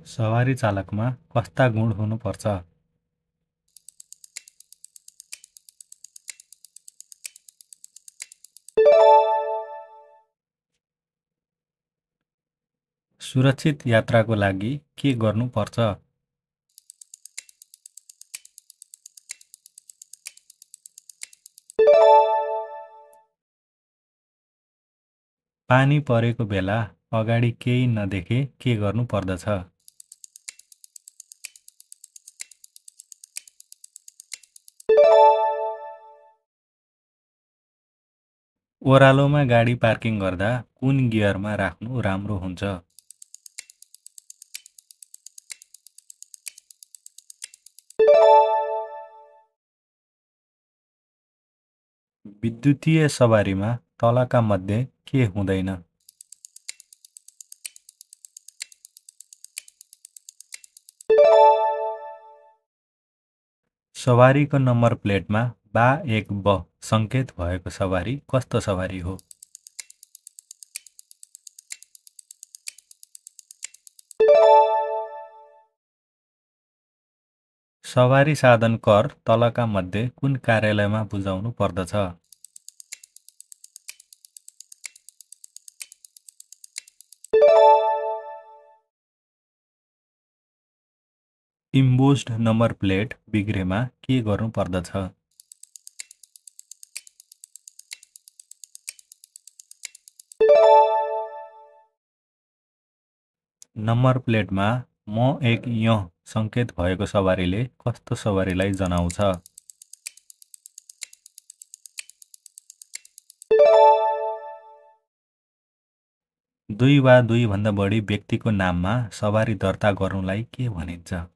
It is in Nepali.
सवारी चालकमा कस्ता गुण हुनुपर्छ? सुरक्षित यात्राको लागि के गर्नुपर्छ? पानी परेको बेला अगाडि केही नदेखे के गर्नु पर्दछ? ओह्रालोमा गाडी पार्किङ गर्दा कुन गियरमा राख्नु राम्रो हुन्छ? विद्युतीय सवारीमा तलका मध्ये के हुँदैन? सवारीको नम्बर प्लेटमा बा एक ब सङ्केत भएको सवारी कस्तो सवारी हो? सवारी साधन कर तलका मध्ये कुन कार्यालयमा बुझाउनु पर्दछ? इम्बोस्ड नम्बर प्लेट बिग्रेमा के गर्नु पर्दछ? नम्बर प्लेटमा म एक य सङ्केत भएको सवारीले कस्तो सवारीलाई जनाउँछ? 2 वा 2 भन्दा बढी व्यक्तिको नाममा सवारी दर्ता गर्नुलाई के भनिन्छ?